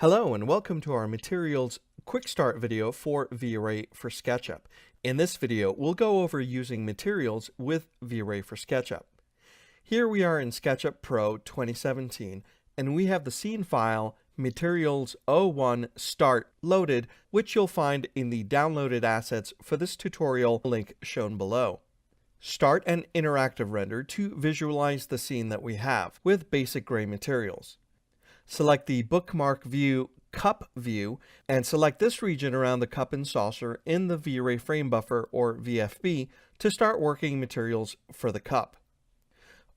Hello and welcome to our Materials Quick Start video for vray for SketchUp. In this video, we'll go over using materials with vray for SketchUp. Here we are in SketchUp Pro 2017, and we have the scene file Materials 01 Start loaded, which you'll find in the downloaded assets for this tutorial link shown below. Start an interactive render to visualize the scene that we have with basic gray materials. Select the bookmark view cup view and select this region around the cup and saucer in the vray frame buffer or VFB to start working materials for the cup.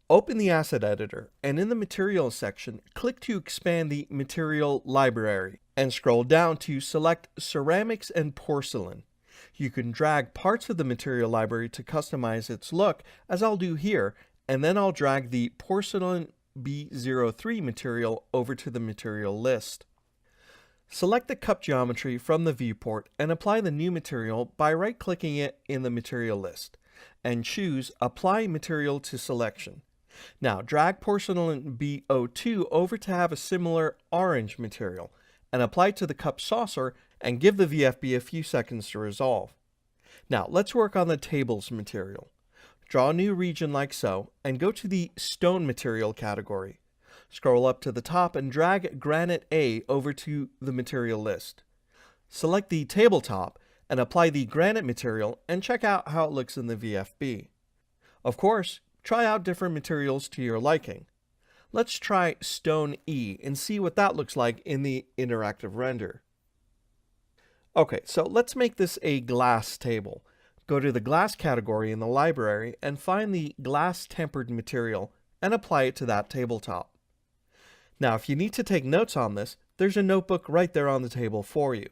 Open the asset editor and in the materials section, click to expand the material library and scroll down to select ceramics and porcelain. You can drag parts of the material library to customize its look, as I'll do here, and then I'll drag the porcelain B03 material over to the material list. Select the cup geometry from the viewport and apply the new material by right-clicking it in the material list and choose Apply Material to Selection. Now drag porcelain B02 over to have a similar orange material and apply it to the cup saucer and give the VFB a few seconds to resolve. Now let's work on the tables material. Draw a new region like so, and go to the Stone Material category. Scroll up to the top and drag Granite A over to the material list. Select the tabletop and apply the granite material and check out how it looks in the VFB. Of course, try out different materials to your liking. Let's try Stone E and see what that looks like in the interactive render. Okay, so let's make this a glass table. Go to the glass category in the library and find the glass tempered material and apply it to that tabletop. Now, if you need to take notes on this, there's a notebook right there on the table for you.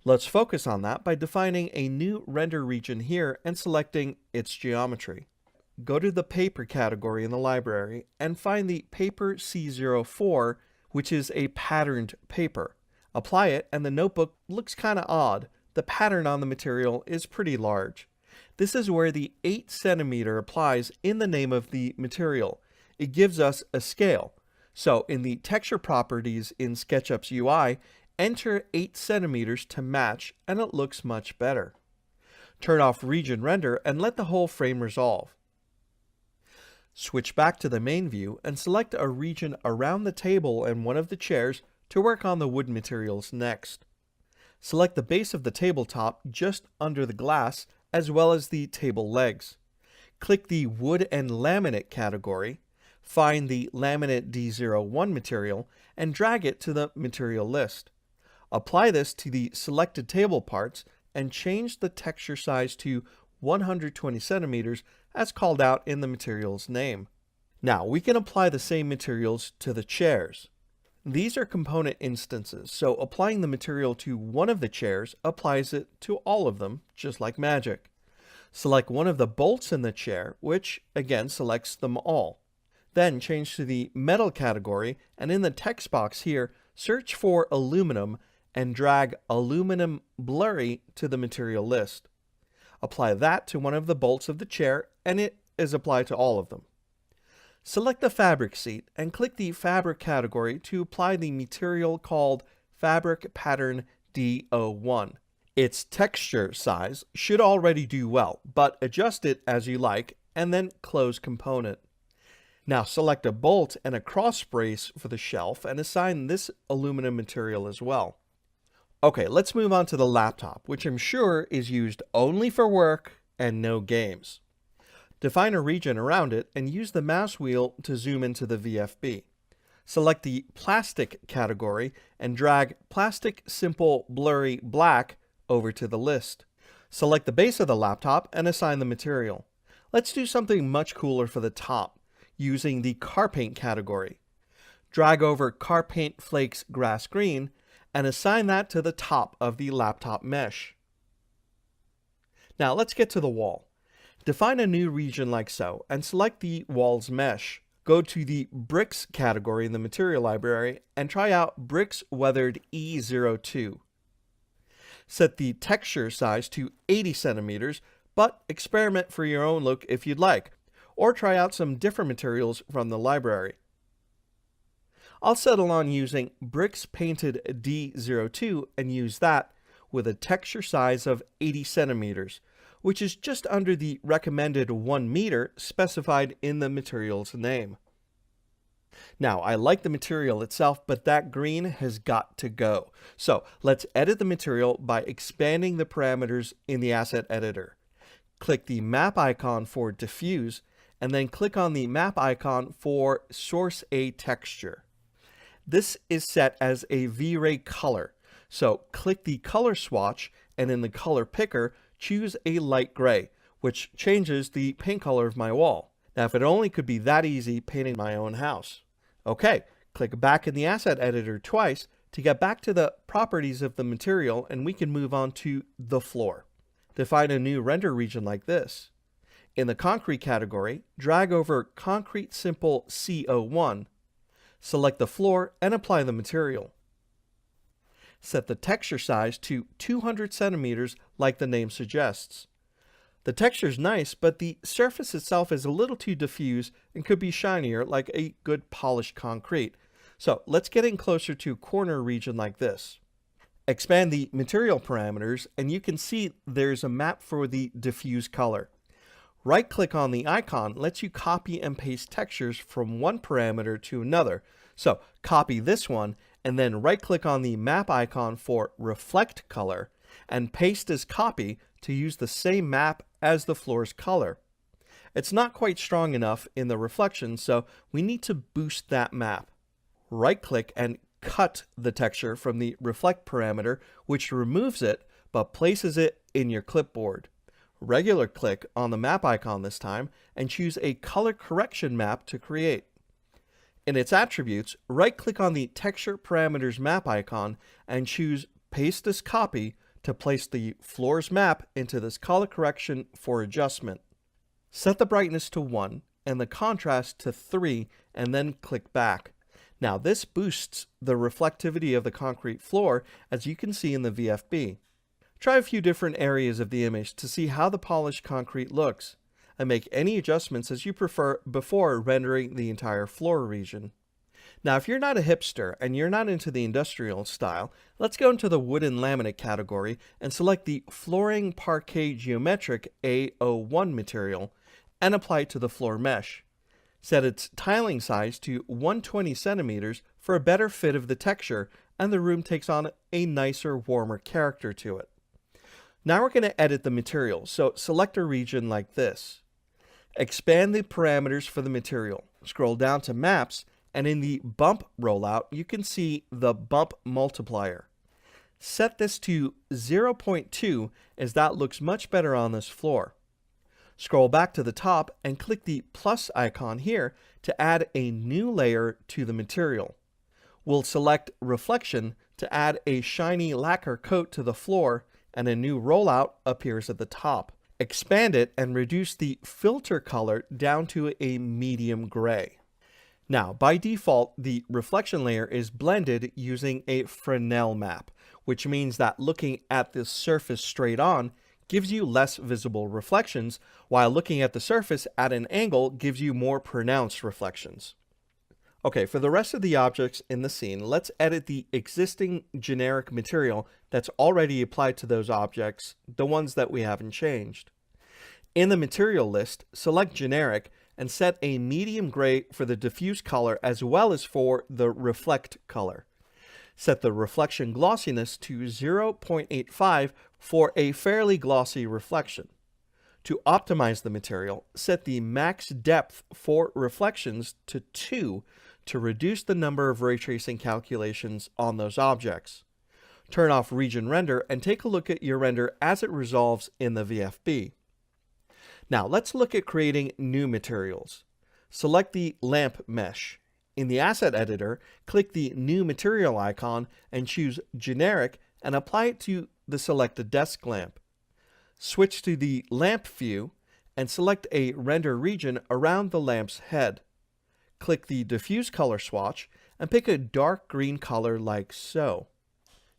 Let's focus on that by defining a new render region here and selecting its geometry. Go to the paper category in the library and find the paper C04, which is a patterned paper. Apply it and the notebook looks kind of odd. The pattern on the material is pretty large. This is where the 8 cm applies in the name of the material. It gives us a scale. So in the texture properties in SketchUp's UI, enter 8 cm to match and it looks much better. Turn off region render and let the whole frame resolve. Switch back to the main view and select a region around the table and one of the chairs to work on the wood materials next. Select the base of the tabletop just under the glass as well as the table legs. Click the Wood and Laminate category, find the Laminate D01 material, and drag it to the material list. Apply this to the selected table parts and change the texture size to 120 centimeters as called out in the material's name. Now we can apply the same materials to the chairs. These are component instances, so applying the material to one of the chairs applies it to all of them, just like magic. Select one of the bolts in the chair, which again selects them all. Then change to the metal category, and in the text box here, search for aluminum and drag aluminum blurry to the material list. Apply that to one of the bolts of the chair, and it is applied to all of them. Select the fabric seat and click the fabric category to apply the material called Fabric Pattern D01. Its texture size should already do well, but adjust it as you like and then close component. Now select a bolt and a cross brace for the shelf and assign this aluminum material as well. Okay, let's move on to the laptop, which I'm sure is used only for work and no games. Define a region around it and use the mouse wheel to zoom into the VFB. Select the Plastic category and drag Plastic Simple Blurry Black over to the list. Select the base of the laptop and assign the material. Let's do something much cooler for the top, using the Car Paint category. Drag over Car Paint Flakes Grass Green and assign that to the top of the laptop mesh. Now let's get to the wall. Define a new region like so and select the wall's mesh. Go to the Bricks category in the material library and try out Bricks Weathered E02. Set the texture size to 80 centimeters, but experiment for your own look if you'd like, or try out some different materials from the library. I'll settle on using bricks painted D02 and use that with a texture size of 80 centimeters, which is just under the recommended 1 meter specified in the material's name. Now, I like the material itself, but that green has got to go. So let's edit the material by expanding the parameters in the asset editor. Click the map icon for diffuse, and then click on the map icon for source a texture. This is set as a V-Ray color. So click the color swatch, and in the color picker, choose a light gray, which changes the paint color of my wall. Now, if it only could be that easy painting my own house. Okay, click back in the asset editor twice to get back to the properties of the material, and we can move on to the floor. Define a new render region like this. In the concrete category, drag over Concrete Simple CO1, select the floor, and apply the material. Set the texture size to 200 centimeters like the name suggests. The texture is nice, but the surface itself is a little too diffuse and could be shinier like a good polished concrete. So let's get in closer to a corner region like this. Expand the material parameters, and you can see there's a map for the diffuse color. Right-click on the icon lets you copy and paste textures from one parameter to another. So copy this one, and then right-click on the map icon for Reflect Color, and paste as copy to use the same map as the floor's color. It's not quite strong enough in the reflection, so we need to boost that map. Right-click and cut the texture from the Reflect parameter, which removes it but places it in your clipboard. Regular click on the map icon this time and choose a color correction map to create. In its attributes, right-click on the Texture Parameters map icon and choose Paste as Copy to place the floor's map into this color correction for adjustment. Set the brightness to 1 and the contrast to 3, and then click back. Now this boosts the reflectivity of the concrete floor, as you can see in the VFB. Try a few different areas of the image to see how the polished concrete looks, and make any adjustments as you prefer before rendering the entire floor region. Now, if you're not a hipster and you're not into the industrial style, let's go into the wooden laminate category and select the Flooring Parquet Geometric A01 material and apply it to the floor mesh. Set its tiling size to 120 centimeters for a better fit of the texture, and the room takes on a nicer, warmer character to it. Now we're going to edit the material, so select a region like this. Expand the parameters for the material. Scroll down to Maps, and in the Bump rollout, you can see the Bump Multiplier. Set this to 0.2, as that looks much better on this floor. Scroll back to the top and click the plus icon here to add a new layer to the material. We'll select Reflection to add a shiny lacquer coat to the floor, and a new rollout appears at the top. Expand it and reduce the filter color down to a medium gray. Now, by default, the reflection layer is blended using a Fresnel map, which means that looking at the surface straight on gives you less visible reflections, while looking at the surface at an angle gives you more pronounced reflections. Okay, for the rest of the objects in the scene, let's edit the existing generic material that's already applied to those objects, the ones that we haven't changed. In the material list, select Generic and set a medium gray for the diffuse color as well as for the reflect color. Set the reflection glossiness to 0.85 for a fairly glossy reflection. To optimize the material, set the max depth for reflections to 2 to reduce the number of ray tracing calculations on those objects. Turn off Region Render and take a look at your render as it resolves in the VFB. Now let's look at creating new materials. Select the lamp mesh. In the Asset Editor, click the New Material icon and choose Generic and apply it to the selected desk lamp. Switch to the Lamp view and select a render region around the lamp's head. Click the Diffuse Color swatch and pick a dark green color like so.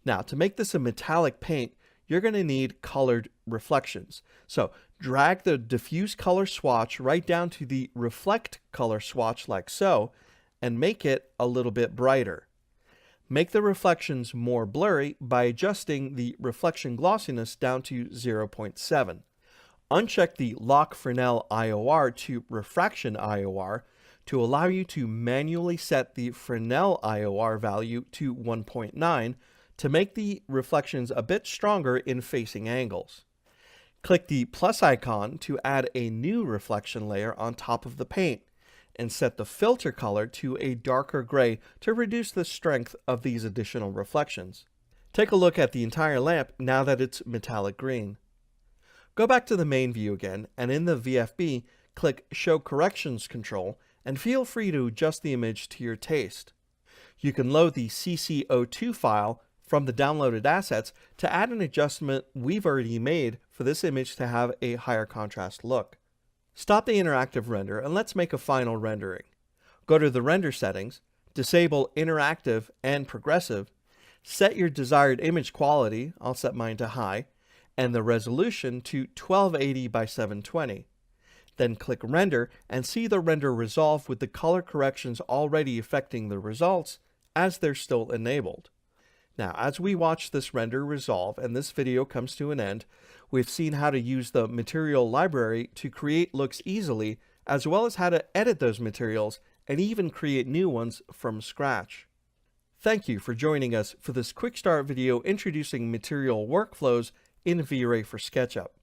Now, to make this a metallic paint, you're going to need colored reflections. So drag the Diffuse Color swatch right down to the Reflect Color swatch like so, and make it a little bit brighter. Make the reflections more blurry by adjusting the reflection glossiness down to 0.7. Uncheck the Lock Fresnel IOR to Refraction IOR to allow you to manually set the Fresnel IOR value to 1.9 to make the reflections a bit stronger in facing angles. Click the plus icon to add a new reflection layer on top of the paint, and set the filter color to a darker gray to reduce the strength of these additional reflections. Take a look at the entire lamp now that it's metallic green. Go back to the main view again, and in the VFB, click Show Corrections control, and feel free to adjust the image to your taste. You can load the CC02 file from the downloaded assets to add an adjustment we've already made for this image to have a higher contrast look. Stop the interactive render and let's make a final rendering. Go to the render settings, disable interactive and progressive, set your desired image quality, I'll set mine to high, and the resolution to 1280 by 720. Then click render and see the render resolve with the color corrections already affecting the results as they're still enabled. Now, as we watch this render resolve and this video comes to an end, we've seen how to use the material library to create looks easily, as well as how to edit those materials and even create new ones from scratch. Thank you for joining us for this quick start video introducing material workflows in V-Ray for SketchUp.